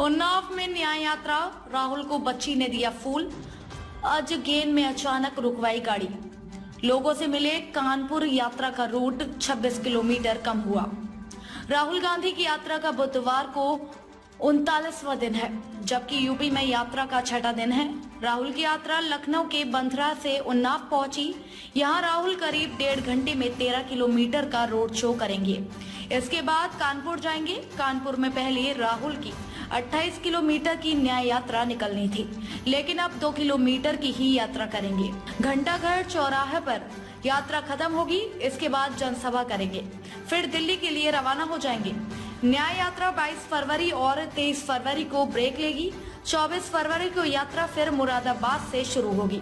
उन्नाव में न्याय यात्रा, राहुल को बच्ची ने दिया फूल। आज गेन में अचानक रुकवाई गाड़ी। लोगों से मिले कानपुर यात्रा का रूट 26 किलोमीटर कम हुआ। राहुल गांधी की यात्रा का बुधवार को 39वां दिन है, जबकि यूपी में यात्रा का छठा दिन है। राहुल की यात्रा लखनऊ के बंथरा से उन्नाव पहुंची। यहां राहुल करीब 1.5 घंटे में 13 किलोमीटर का रोड शो करेंगे। इसके बाद कानपुर जाएंगे। कानपुर में पहले राहुल की 28 किलोमीटर की न्याय यात्रा निकलनी थी, लेकिन अब 2 किलोमीटर की ही यात्रा करेंगे। घंटाघर चौराहे पर यात्रा खत्म होगी। इसके बाद जनसभा करेंगे, फिर दिल्ली के लिए रवाना हो जाएंगे। न्याय यात्रा 22 फरवरी और 23 फरवरी को ब्रेक लेगी। 24 फरवरी को यात्रा फिर मुरादाबाद से शुरू होगी।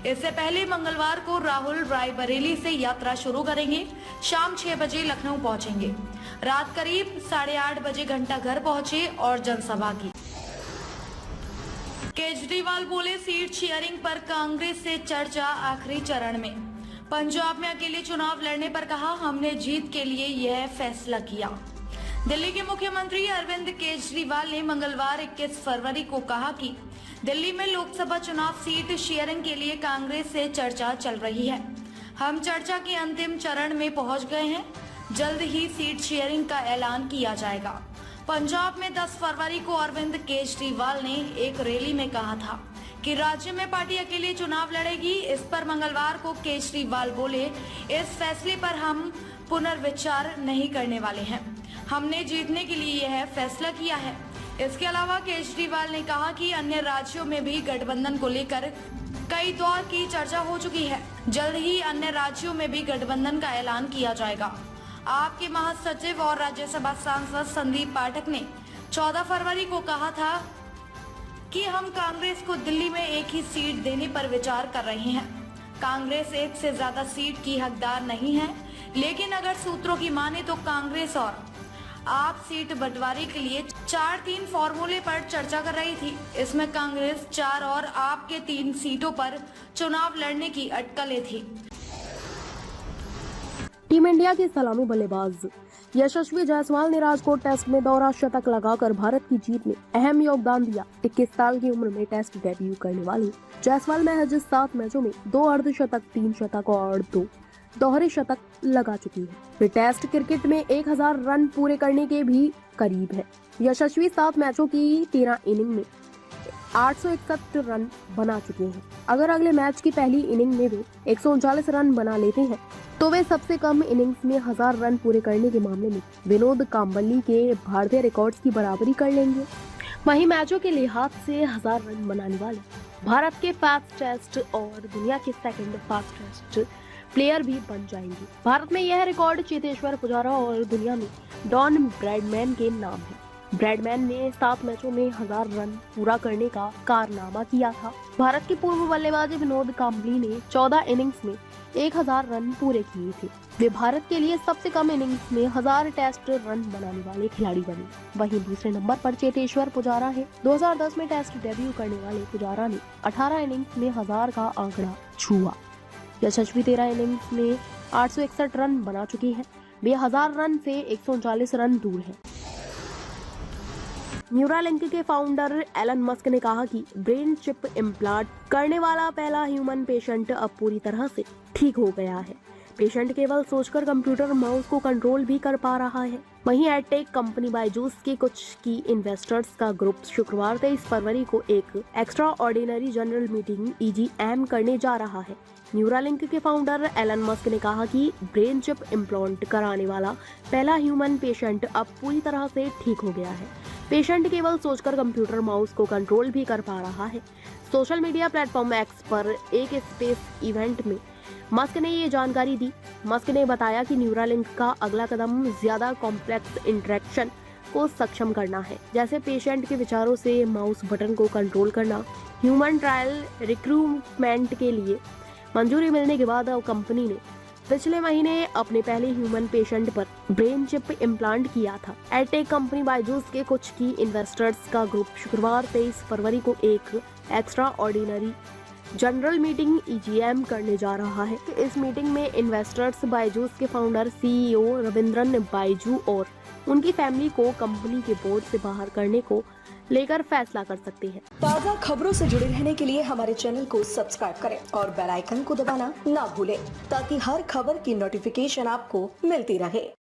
इससे पहले मंगलवार को राहुल रायबरेली से यात्रा शुरू करेंगे। शाम 6 बजे लखनऊ पहुंचेंगे। रात करीब 8:30 बजे घंटाघर पहुंचे और जनसभा की। केजरीवाल बोले, सीट शेयरिंग पर कांग्रेस से चर्चा आखिरी चरण में। पंजाब में अकेले चुनाव लड़ने पर कहा, हमने जीत के लिए यह फैसला किया। दिल्ली के मुख्यमंत्री अरविंद केजरीवाल ने मंगलवार 21 फरवरी को कहा कि दिल्ली में लोकसभा चुनाव सीट शेयरिंग के लिए कांग्रेस से चर्चा चल रही है। हम चर्चा के अंतिम चरण में पहुंच गए हैं। जल्द ही सीट शेयरिंग का ऐलान किया जाएगा। पंजाब में 10 फरवरी को अरविंद केजरीवाल ने एक रैली में कहा था कि राज्य में पार्टी अकेले चुनाव लड़ेगी। इस पर मंगलवार को केजरीवाल बोले, इस फैसले पर हम पुनर्विचार नहीं करने वाले हैं। हमने जीतने के लिए यह फैसला किया है। इसके अलावा केजरीवाल ने कहा कि अन्य राज्यों में भी गठबंधन को लेकर कई दौर की चर्चा हो चुकी है। जल्द ही अन्य राज्यों में भी गठबंधन का ऐलान किया जाएगा। आपके महासचिव और राज्यसभा सांसद संदीप पाठक ने 14 फरवरी को कहा था कि हम कांग्रेस को दिल्ली में एक ही सीट देने पर विचार कर रहे हैं। कांग्रेस एक से ज्यादा सीट की हकदार नहीं है, लेकिन अगर सूत्रों की माने तो कांग्रेस और आप सीट बंटवारे के लिए 4-3 फॉर्मूले पर चर्चा कर रही थी। इसमें कांग्रेस 4 और आप के 3 सीटों पर चुनाव लड़ने की अटकलें थी। टीम इंडिया के सलामी बल्लेबाज यशस्वी जायसवाल ने राजकोट टेस्ट में दोहरा शतक लगाकर भारत की जीत में अहम योगदान दिया। 21 साल की उम्र में टेस्ट डेब्यू करने वाली जायसवाल महज 7 मैचों में 2 अर्धशतक, 3 शतक और 2 दोहरे शतक लगा चुकी है। वे टेस्ट क्रिकेट में 1000 रन पूरे करने के भी करीब है। यशस्वी 7 मैचों की 13 इनिंग में 861 रन बना चुके हैं। अगर अगले मैच की पहली इनिंग में वे 139 रन बना लेते हैं तो वे सबसे कम इनिंग्स में 1000 रन पूरे करने के मामले में विनोद कांबली के भारतीय रिकॉर्ड्स की बराबरी कर लेंगे। वहीं मैचों के लिहाज से 1000 रन बनाने वाले भारत के फास्टेस्ट और दुनिया के सेकंड फास्टेस्ट प्लेयर भी बन जाएंगे। भारत में यह रिकॉर्ड चेतेश्वर पुजारा और दुनिया में डॉन ब्रैडमैन के नाम है। ब्रैडमैन ने 7 मैचों में 1000 रन पूरा करने का कारनामा किया था। भारत के पूर्व बल्लेबाज विनोद कांबली ने 14 इनिंग्स में 1000 रन पूरे किए थे। वे भारत के लिए सबसे कम इनिंग्स में 1000 टेस्ट रन बनाने वाले खिलाड़ी बने। वहीं दूसरे नंबर पर चेतेश्वर पुजारा है। 2010 में टेस्ट डेब्यू करने वाले पुजारा ने 18 इनिंग्स में 1000 का आंकड़ा छुआ। यशस्वी 13 इनिंग्स में 861 रन बना चुकी है। वे 1000 रन से 139 रन दूर है। न्यूरालिंक के फाउंडर एलन मस्क ने कहा कि ब्रेन चिप इम्प्लांट करने वाला पहला ह्यूमन पेशेंट अब पूरी तरह से ठीक हो गया है। पेशेंट केवल सोचकर कंप्यूटर माउस को कंट्रोल भी कर पा रहा है। वहीं एडटेक कंपनी बायजूस के कुछ की इन्वेस्टर्स का ग्रुप शुक्रवार 23 फरवरी को एक extra ordinary general meeting EGM करने जा रहा है। न्यूरालिंक के फाउंडर एलन मस्क ने कहा कि ब्रेन चिप इम्प्लांट कराने वाला पहला ह्यूमन पेशेंट अब पूरी तरह से ठीक हो गया है। पेशेंट केवल सोचकर कंप्यूटर माउस को कंट्रोल भी कर पा रहा है। सोशल मीडिया प्लेटफॉर्म एक्स पर एक स्पेस इवेंट में मस्क ने ये जानकारी दी। मस्क ने बताया कि न्यूरालिंक का अगला कदम ज्यादा कॉम्प्लेक्स इंटरेक्शन को सक्षम करना है, जैसे पेशेंट के विचारों से माउस बटन को कंट्रोल करना। ह्यूमन ट्रायल रिक्रूटमेंट के लिए मंजूरी मिलने के बाद कंपनी ने पिछले महीने अपने पहले ह्यूमन पेशेंट पर ब्रेन चिप इम्प्लांट किया था। एडटेक कंपनी बायजूस के कुछ की इन्वेस्टर्स का ग्रुप शुक्रवार 23 फरवरी को एक extra ordinary general meeting EGM करने जा रहा है। इस मीटिंग में इन्वेस्टर्स बायजूस के फाउंडर CEO रविंद्रन बायजू और उनकी फैमिली को कंपनी के बोर्ड से बाहर करने को लेकर फैसला कर सकते हैं। ताज़ा खबरों से जुड़े रहने के लिए हमारे चैनल को सब्सक्राइब करें और बेल आइकन को दबाना ना भूलें ताकि हर खबर की नोटिफिकेशन आपको मिलती रहे।